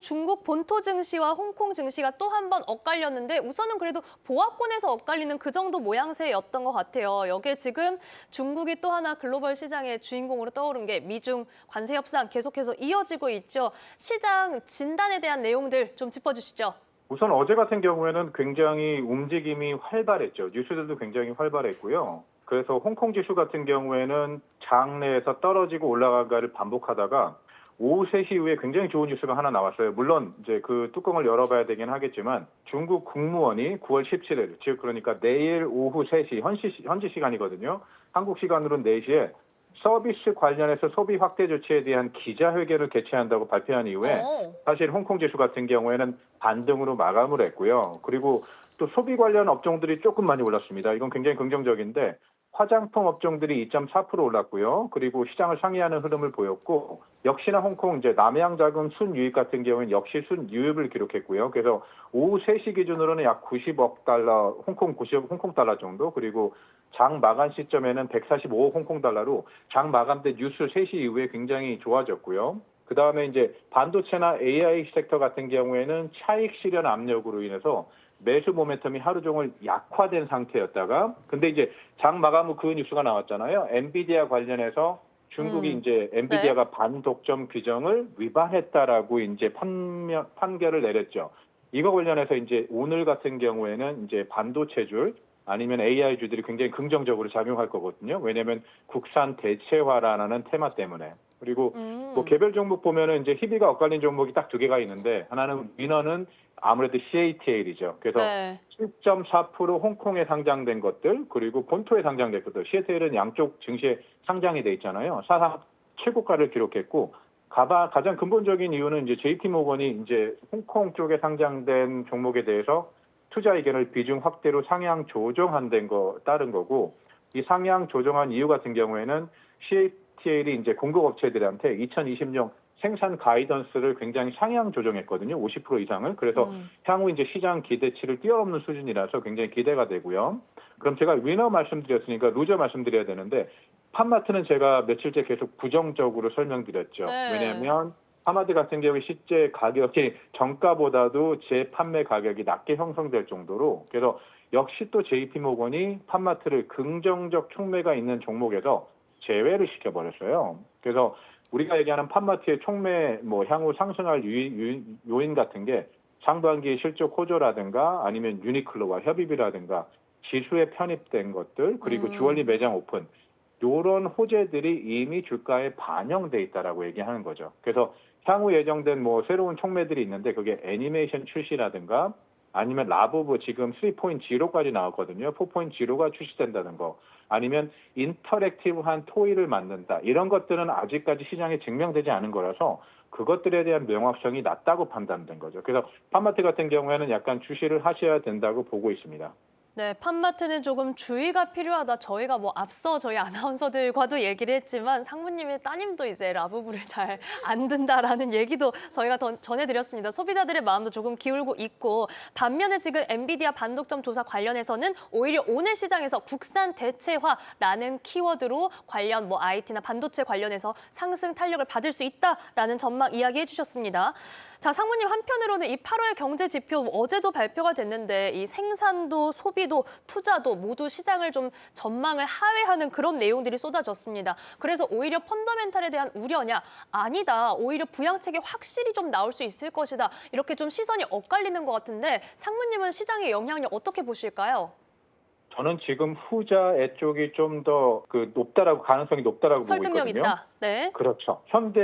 중국 본토 증시와 홍콩 증시가 또 한 번 엇갈렸는데 우선은 그래도 보합권에서 엇갈리는 그 정도 모양새였던 것 같아요. 여기에 지금 중국이 또 하나 글로벌 시장의 주인공으로 떠오른 게 미중 관세 협상 계속해서 이어지고 있죠. 시장 진단에 대한 내용들 좀 짚어주시죠. 우선 어제 같은 경우에는 굉장히 움직임이 활발했죠. 뉴스들도 굉장히 활발했고요. 그래서 홍콩 지수 같은 경우에는 장내에서 떨어지고 올라가기를 반복하다가 오후 3시 이후에 굉장히 좋은 뉴스가 하나 나왔어요. 물론 이제 그 뚜껑을 열어봐야 되긴 하겠지만 중국 국무원이 9월 17일, 즉 그러니까 내일 오후 3시 현지 시간이거든요. 한국 시간으로는 4시에 서비스 관련해서 소비 확대 조치에 대한 기자회견을 개최한다고 발표한 이후에 사실 홍콩 지수 같은 경우에는 반등으로 마감을 했고요. 그리고 또 소비 관련 업종들이 조금 많이 올랐습니다. 이건 굉장히 긍정적인데 화장품 업종들이 2.4% 올랐고요. 그리고 시장을 상회하는 흐름을 보였고 역시나 홍콩 이제 남양자금 순유입 같은 경우는 역시 순유입을 기록했고요. 그래서 오후 3시 기준으로는 약 90억 달러, 홍콩 90억 홍콩 달러 정도 그리고 장 마감 시점에는 145억 홍콩 달러로 장 마감 때 뉴스 3시 이후에 굉장히 좋아졌고요. 그 다음에 이제 반도체나 AI 섹터 같은 경우에는 차익 실현 압력으로 인해서 매수 모멘텀이 하루 종일 약화된 상태였다가 근데 이제 장 마감 후 그 뉴스가 나왔잖아요. 엔비디아 관련해서 중국이 이제 네. 엔비디아가 반독점 규정을 위반했다라고 이제 판결을 내렸죠. 이거 관련해서 이제 오늘 같은 경우에는 이제 반도체줄 아니면 AI주들이 굉장히 긍정적으로 작용할 거거든요. 왜냐하면 국산 대체화라는 테마 때문에. 그리고 뭐 개별 종목 보면은 이제 희비가 엇갈린 종목이 딱 2개가 있는데 하나는 위너는 아무래도 CATL이죠. 그래서 네. 7.4% 홍콩에 상장된 것들 그리고 본토에 상장된 것들. CATL은 양쪽 증시에 상장이 돼 있잖아요. 사상 최고가를 기록했고 가장 근본적인 이유는 이제 JP모건이 이제 홍콩 쪽에 상장된 종목에 대해서 투자 의견을 비중 확대로 상향 조정한 거 따른 거고 이 상향 조정한 이유 같은 경우에는 CATL이 이제 공급업체들한테 2020년 생산 가이던스를 굉장히 상향 조정했거든요. 50% 이상을. 그래서 향후 이제 시장 기대치를 뛰어넘는 수준이라서 굉장히 기대가 되고요. 그럼 제가 위너 말씀드렸으니까 루저 말씀드려야 되는데 팜마트는 제가 며칠째 계속 부정적으로 설명드렸죠. 네. 왜냐하면 파마드 같은 경우에 실제 가격이 정가보다도 재판매 가격이 낮게 형성될 정도로 그래서 역시 또 JP모건이 팜마트를 긍정적 촉매가 있는 종목에서 제외를 시켜버렸어요. 그래서 우리가 얘기하는 팜마트의 촉매 뭐 향후 상승할 요인 같은 게 상반기 실적 호조라든가 아니면 유니클로와 협입이라든가 지수에 편입된 것들 그리고 주얼리 매장 오픈 이런 호재들이 이미 주가에 반영돼 있다라고 얘기하는 거죠. 그래서 향후 예정된 뭐 새로운 촉매들이 있는데 그게 애니메이션 출시라든가 아니면 라부브 지금 3.0까지 나왔거든요. 4.0가 출시된다는 거. 아니면 인터랙티브한 토이를 만든다. 이런 것들은 아직까지 시장에 증명되지 않은 거라서 그것들에 대한 명확성이 낮다고 판단된 거죠. 그래서 팜마트 같은 경우에는 약간 주시를 하셔야 된다고 보고 있습니다. 네, 팜마트는 조금 주의가 필요하다. 저희가 뭐 앞서 저희 아나운서들과도 얘기를 했지만 상무님의 따님도 이제 라부부를 잘 안 든다라는 얘기도 저희가 전해드렸습니다. 소비자들의 마음도 조금 기울고 있고 반면에 지금 엔비디아 반독점 조사 관련해서는 오히려 오늘 시장에서 국산 대체화라는 키워드로 관련 뭐 IT나 반도체 관련해서 상승 탄력을 받을 수 있다라는 전망 이야기해 주셨습니다. 자, 상무님 한편으로는 이 8월 경제 지표 어제도 발표가 됐는데 이 생산도 소비도 투자도 모두 시장을 좀 전망을 하회하는 그런 내용들이 쏟아졌습니다. 그래서 오히려 펀더멘탈에 대한 우려냐? 아니다. 오히려 부양책이 확실히 좀 나올 수 있을 것이다. 이렇게 좀 시선이 엇갈리는 것 같은데 상무님은 시장의 영향력 어떻게 보실까요? 저는 지금 후자의 쪽이 좀 더 가능성이 높다라고 보고 설득력 있거든요. 있다. 네. 그렇죠. 현재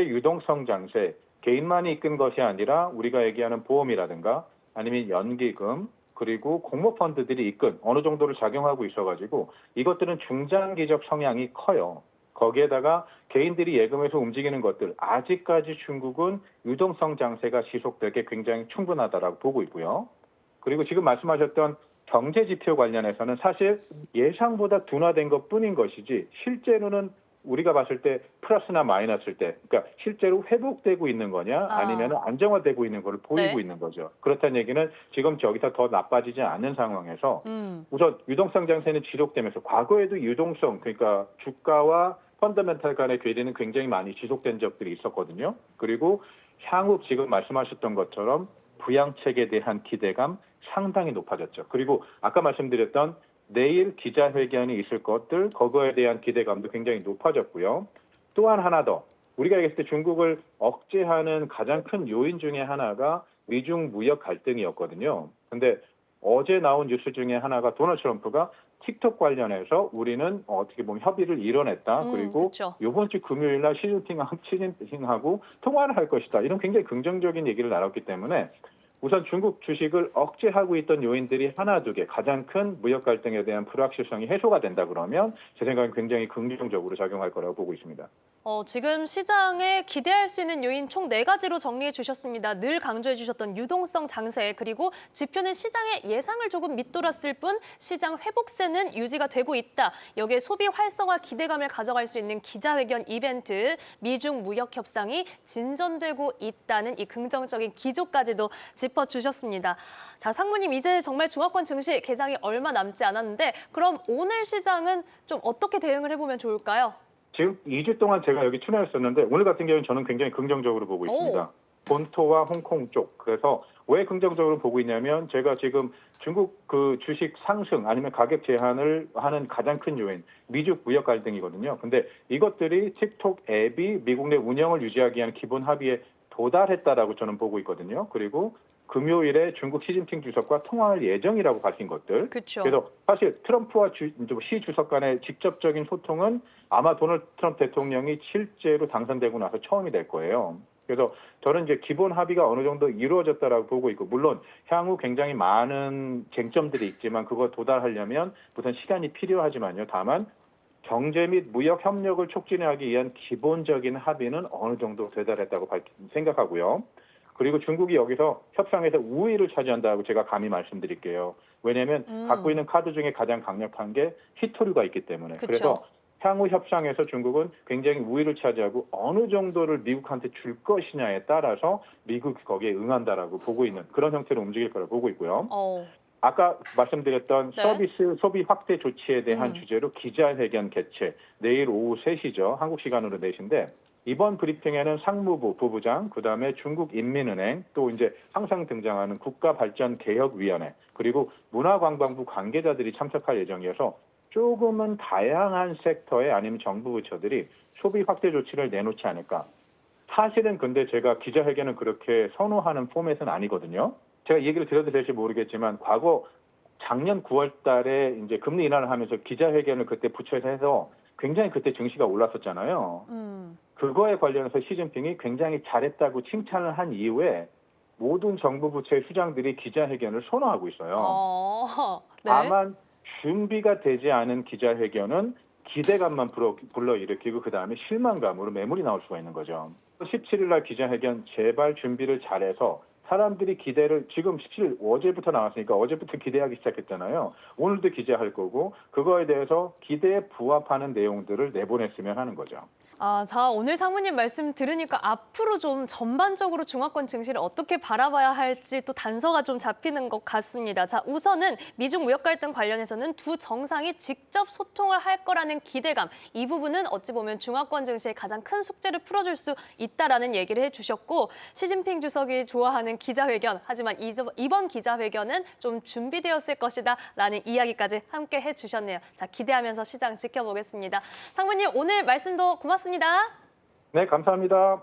유동성 장세, 개인만이 이끈 것이 아니라 우리가 얘기하는 보험이라든가 아니면 연기금 그리고 공모펀드들이 이끈 어느 정도를 작용하고 있어가지고 이것들은 중장기적 성향이 커요. 거기에다가 개인들이 예금에서 움직이는 것들 아직까지 중국은 유동성 장세가 지속되게 굉장히 충분하다라고 보고 있고요. 그리고 지금 말씀하셨던 경제 지표 관련해서는 사실 예상보다 둔화된 것뿐인 것이지 실제로는 우리가 봤을 때 플러스나 마이너스일 때, 그러니까 실제로 회복되고 있는 거냐 아니면 안정화되고 있는 것을 보이고 네. 있는 거죠. 그렇다는 얘기는 지금 저기서 더 나빠지지 않는 상황에서 음. 우선 유동성 장세는 지속되면서 과거에도 유동성, 그러니까 주가와 펀더멘탈 간의 괴리는 굉장히 많이 지속된 적들이 있었거든요. 그리고 향후 지금 말씀하셨던 것처럼 부양책에 대한 기대감 상당히 높아졌죠. 그리고 아까 말씀드렸던 내일 기자회견이 있을 것들, 그거에 대한 기대감도 굉장히 높아졌고요. 또한 하나 더, 우리가 얘기했을 때 중국을 억제하는 가장 큰 요인 중에 하나가 미중 무역 갈등이었거든요. 근데 어제 나온 뉴스 중에 하나가 도널드 트럼프가 틱톡 관련해서 우리는 어떻게 보면 협의를 이뤄냈다. 그리고 그쵸. 이번 주 금요일 날 시진핑하고 통화를 할 것이다. 이런 굉장히 긍정적인 얘기를 나눴기 때문에 우선 중국 주식을 억제하고 있던 요인들이 하나, 두 개, 가장 큰 무역 갈등에 대한 불확실성이 해소가 된다 그러면 제 생각엔 굉장히 긍정적으로 작용할 거라고 보고 있습니다. 지금 시장에 기대할 수 있는 요인 총 4가지로 정리해 주셨습니다. 늘 강조해 주셨던 유동성 장세, 그리고 지표는 시장의 예상을 조금 밑돌았을 뿐 시장 회복세는 유지가 되고 있다. 여기에 소비 활성화 기대감을 가져갈 수 있는 기자회견 이벤트, 미중 무역 협상이 진전되고 있다는 이 긍정적인 기조까지도 짚어주셨습니다. 자, 상무님, 이제 정말 중화권 증시 개장이 얼마 남지 않았는데 그럼 오늘 시장은 좀 어떻게 대응을 해보면 좋을까요? 지금 2주 동안 제가 여기 출연했었는데 오늘 같은 경우는 저는 굉장히 긍정적으로 보고 있습니다. 본토와 홍콩 쪽. 그래서 왜 긍정적으로 보고 있냐면 제가 지금 중국 그 주식 상승 아니면 가격 제한을 하는 가장 큰 요인, 미중 무역 갈등이거든요. 근데 이것들이 틱톡 앱이 미국 내 운영을 유지하기 위한 기본 합의에 도달했다라고 저는 보고 있거든요. 그리고 금요일에 중국 시진핑 주석과 통화할 예정이라고 밝힌 것들. 그렇죠. 그래서 사실 트럼프와 시 주석 간의 직접적인 소통은 아마 도널드 트럼프 대통령이 실제로 당선되고 나서 처음이 될 거예요. 그래서 저는 이제 기본 합의가 어느 정도 이루어졌다라고 보고 있고, 물론 향후 굉장히 많은 쟁점들이 있지만 그거 도달하려면 우선 시간이 필요하지만요. 다만 경제 및 무역 협력을 촉진하기 위한 기본적인 합의는 어느 정도 도달했다고 생각하고요. 그리고 중국이 여기서 협상에서 우위를 차지한다고 제가 감히 말씀드릴게요. 왜냐하면 갖고 있는 카드 중에 가장 강력한 게 히토류가 있기 때문에. 그쵸. 그래서 향후 협상에서 중국은 굉장히 우위를 차지하고 어느 정도를 미국한테 줄 것이냐에 따라서 미국이 거기에 응한다라고 보고 있는 그런 형태로 움직일 거라고 보고 있고요. 아까 말씀드렸던 네. 서비스 소비 확대 조치에 대한 주제로 기자회견 개최, 내일 오후 3시죠. 한국 시간으로 4시인데 이번 브리핑에는 상무부 부부장, 그다음에 중국인민은행, 또 이제 항상 등장하는 국가발전개혁위원회, 그리고 문화관광부 관계자들이 참석할 예정이어서 조금은 다양한 섹터에 아니면 정부 부처들이 소비 확대 조치를 내놓지 않을까. 사실은 근데 제가 기자회견은 그렇게 선호하는 포맷은 아니거든요. 제가 얘기를 드려도 될지 모르겠지만 과거 작년 9월 달에 이제 금리 인하를 하면서 기자회견을 그때 부처에서 해서 굉장히 그때 증시가 올랐었잖아요. 그거에 관련해서 시진핑이 굉장히 잘했다고 칭찬을 한 이후에 모든 정부 부처의 수장들이 기자회견을 선호하고 있어요. 네. 다만 준비가 되지 않은 기자회견은 기대감만 불러일으키고 그다음에 실망감으로 매물이 나올 수가 있는 거죠. 17일 날 기자회견 제발 준비를 잘해서 사람들이 기대를 지금 17일 어제부터 나왔으니까 어제부터 기대하기 시작했잖아요. 오늘도 기대할 거고 그거에 대해서 기대에 부합하는 내용들을 내보냈으면 하는 거죠. 자, 오늘 상무님 말씀 들으니까 앞으로 좀 전반적으로 중화권 증시를 어떻게 바라봐야 할지 또 단서가 좀 잡히는 것 같습니다. 자, 우선은 미중 무역 갈등 관련해서는 두 정상이 직접 소통을 할 거라는 기대감. 이 부분은 어찌 보면 중화권 증시의 가장 큰 숙제를 풀어줄 수 있다라는 얘기를 해주셨고, 시진핑 주석이 좋아하는 기자회견, 하지만 이번 기자회견은 좀 준비되었을 것이다라는 이야기까지 함께 해주셨네요. 자, 기대하면서 시장 지켜보겠습니다. 상무님, 오늘 말씀도 고맙습니다. 네, 감사합니다.